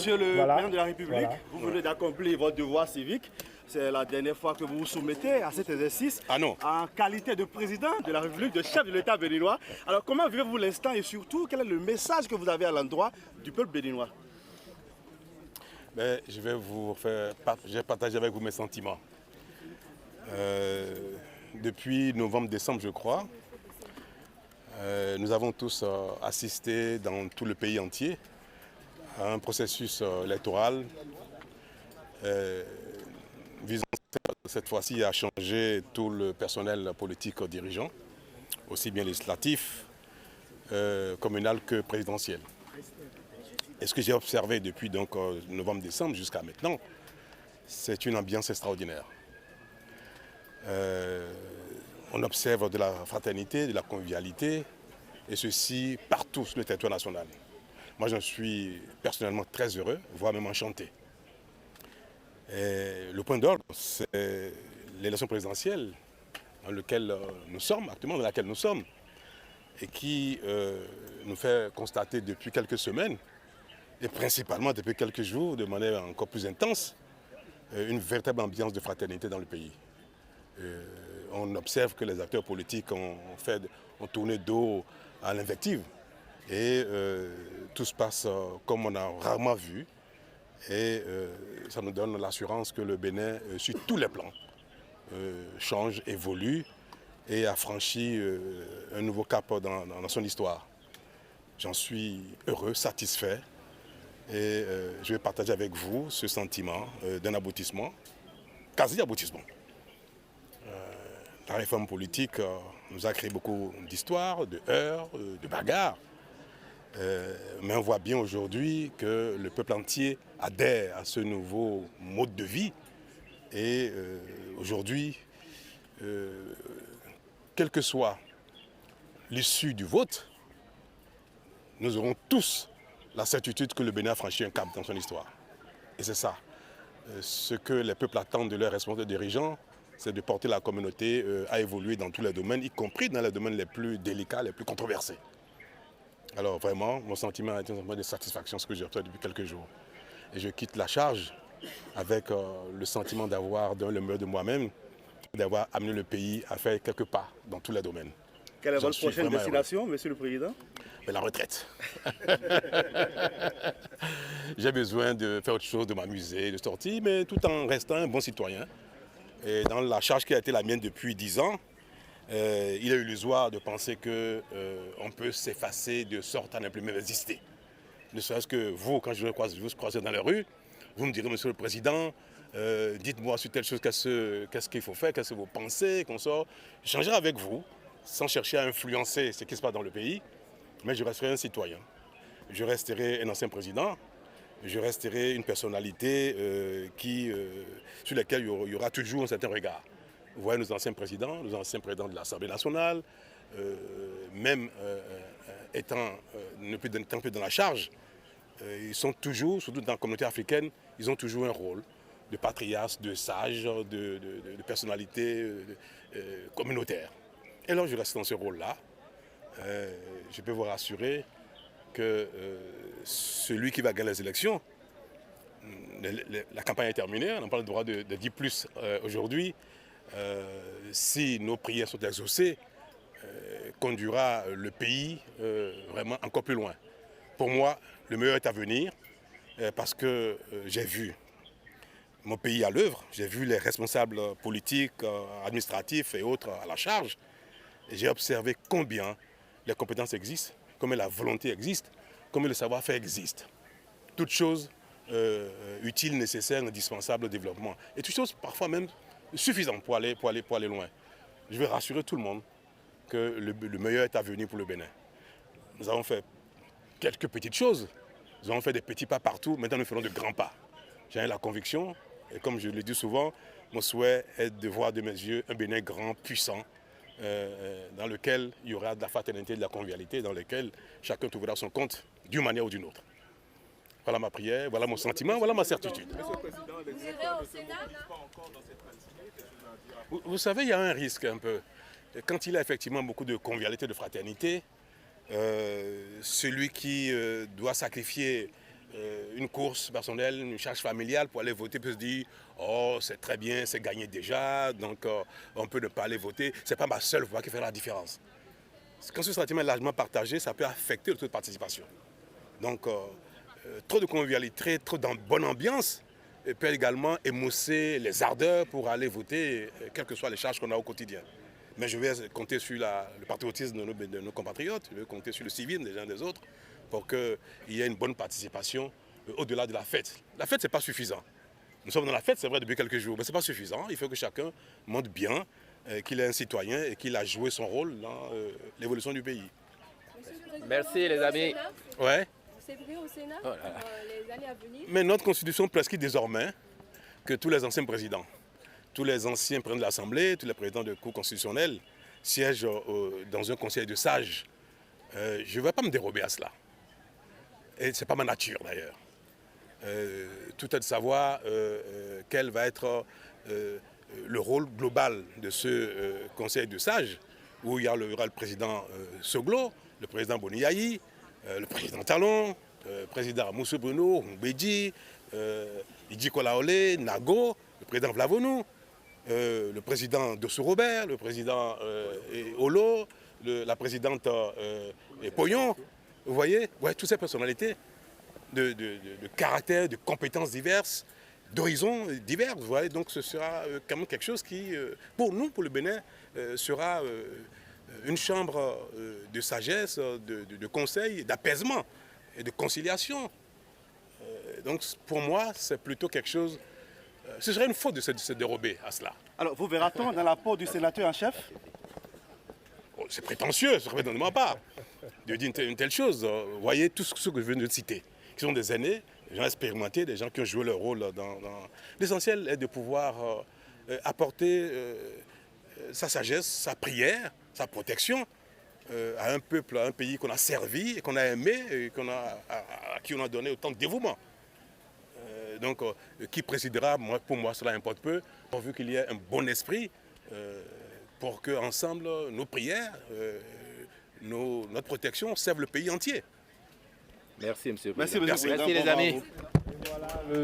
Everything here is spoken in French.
Monsieur le Président de la République, vous venez d'accomplir votre devoir civique. C'est la dernière fois que vous vous soumettez à cet exercice en qualité de président de la République, de chef de l'État béninois. Alors comment vivez-vous l'instant et surtout quel est le message que vous avez à l'endroit du peuple béninois? Je vais partager avec vous mes sentiments. Depuis novembre-décembre, je crois, nous avons tous assisté dans tout le pays entier à un processus électoral visant cette fois-ci à changer tout le personnel politique dirigeant, aussi bien législatif, communal que présidentiel. Et ce que j'ai observé depuis novembre-décembre jusqu'à maintenant, c'est une ambiance extraordinaire. On observe de la fraternité, de la convivialité, et ceci partout sur le territoire national. Moi, j'en suis personnellement très heureux, voire même enchanté. Et le point d'ordre, c'est l'élection présidentielle dans laquelle nous sommes, actuellement dans laquelle nous sommes, et qui nous fait constater depuis quelques semaines, et principalement depuis quelques jours, de manière encore plus intense, une véritable ambiance de fraternité dans le pays. On observe que les acteurs politiques ont tourné dos à l'invective et tout se passe comme on a rarement vu et ça nous donne l'assurance que le Bénin, sur tous les plans, change, évolue et a franchi un nouveau cap dans son histoire. J'en suis heureux, satisfait et je vais partager avec vous ce sentiment d'un aboutissement, quasi-aboutissement. La réforme politique nous a créé beaucoup d'histoires, de heurts, de bagarres. Mais on voit bien aujourd'hui que le peuple entier adhère à ce nouveau mode de vie. Et aujourd'hui, quelle que soit l'issue du vote, nous aurons tous la certitude que le Bénin a franchi un cap dans son histoire. Et c'est ça. Ce que les peuples attendent de leurs responsables dirigeants, c'est de porter la communauté à évoluer dans tous les domaines, y compris dans les domaines les plus délicats, les plus controversés. Alors vraiment, mon sentiment est un sentiment de satisfaction, ce que j'ai obtenu depuis quelques jours. Et je quitte la charge avec le sentiment d'avoir donné le meilleur de moi-même, d'avoir amené le pays à faire quelques pas dans tous les domaines. Quelle est votre prochaine destination, Monsieur le Président? La retraite. J'ai besoin de faire autre chose, de m'amuser, de sortir, mais tout en restant un bon citoyen. Et dans la charge qui a été la mienne depuis 10 ans, il est illusoire de penser qu'on peut s'effacer de sorte à ne plus même exister. Ne serait-ce que vous, quand je vous croise dans la rue, vous me direz, Monsieur le Président, dites-moi sur telle chose, qu'est-ce qu'il faut faire, qu'est-ce que vous pensez, qu'on sort. Je changerai avec vous, sans chercher à influencer ce qui se passe dans le pays, mais je resterai un citoyen. Je resterai un ancien président, je resterai une personnalité sur laquelle il y aura toujours un certain regard. Vous voyez nos anciens présidents de l'Assemblée nationale, même n'étant plus dans la charge, ils sont toujours, surtout dans la communauté africaine, ils ont toujours un rôle de patriarche, de sage, de personnalité communautaire. Et alors je reste dans ce rôle-là. Je peux vous rassurer que celui qui va gagner les élections, la campagne est terminée, on n'a pas le droit de dire plus aujourd'hui. Si nos prières sont exaucées, conduira le pays vraiment encore plus loin. Pour moi, le meilleur est à venir parce que j'ai vu mon pays à l'œuvre, j'ai vu les responsables politiques, administratifs et autres à la charge, et j'ai observé combien les compétences existent, combien la volonté existe, combien le savoir-faire existe. Toutes choses utiles, nécessaires, indispensables au développement. Et toutes choses parfois même suffisantes pour aller loin. Je veux rassurer tout le monde que le meilleur est à venir pour le Bénin. Nous avons fait quelques petites choses, nous avons fait des petits pas partout, maintenant nous ferons de grands pas. J'ai la conviction, et comme je le dis souvent, mon souhait est de voir de mes yeux un Bénin grand, puissant, dans lequel il y aura de la fraternité, de la convivialité, dans lequel chacun trouvera son compte d'une manière ou d'une autre. Voilà ma prière, voilà mon sentiment, voilà ma certitude. Vous irez au Sénat? Vous savez, il y a un risque un peu. Quand il y a effectivement beaucoup de convivialité, de fraternité, celui qui doit sacrifier une course personnelle, une charge familiale pour aller voter, peut se dire « Oh, c'est très bien, c'est gagné déjà, donc on peut ne pas aller voter. » Ce n'est pas ma seule voix qui fait la différence. Quand ce sentiment est largement partagé, ça peut affecter le taux de participation. Donc, trop de convivialité, trop de bonne ambiance peut également émousser les ardeurs pour aller voter, quelles que soient les charges qu'on a au quotidien. Mais je vais compter sur le patriotisme de nos compatriotes, je vais compter sur le civisme des uns des autres pour qu'il y ait une bonne participation au-delà de la fête. La fête, ce n'est pas suffisant. Nous sommes dans la fête, c'est vrai, depuis quelques jours, mais ce n'est pas suffisant. Il faut que chacun montre bien qu'il est un citoyen et qu'il a joué son rôle dans l'évolution du pays. Merci les amis. Ouais. Vous servirez au Sénat Oh pour les années à venir. Mais notre constitution prescrit désormais que tous les anciens présidents, tous les anciens présidents de l'Assemblée, tous les présidents de cour constitutionnelle siègent dans un conseil de sages. Je ne vais pas me dérober à cela. Et ce n'est pas ma nature d'ailleurs. Tout est de savoir quel va être le rôle global de ce conseil de sages, où il y aura le président Soglo, le président Boniaï, le président Talon, le président Moussou Bruno, Mbedji, Idji Kolaole, Nago, le président Vlavonou, le président Dossou Robert, le président Olo, la présidente Poyon. Vous voyez, ouais, toutes ces personnalités de caractères, de compétences diverses, d'horizons divers. Vous voyez, donc ce sera quand même quelque chose qui, pour nous, pour le Bénin, sera une chambre de sagesse, de conseil, d'apaisement et de conciliation. Donc pour moi, c'est plutôt quelque chose... ce serait une faute de se dérober à cela. Alors, vous verra-t-on dans la peau du sénateur en chef? Oh, c'est prétentieux, ce serait de ma part de dire une telle chose. Vous voyez, tous ceux que je viens de citer, qui sont des aînés, des gens expérimentés, des gens qui ont joué leur rôle dans... L'essentiel est de pouvoir apporter sa sagesse, sa prière, sa protection à un peuple, à un pays qu'on a servi, qu'on a aimé, et à qui on a donné autant de dévouement. Donc, qui présidera, pour moi, cela importe peu, pourvu qu'il y ait un bon esprit, pour qu'ensemble, nos prières, notre protection servent le pays entier. Merci, monsieur le Merci, Président. monsieur le Merci, Président. les amis. Bravo.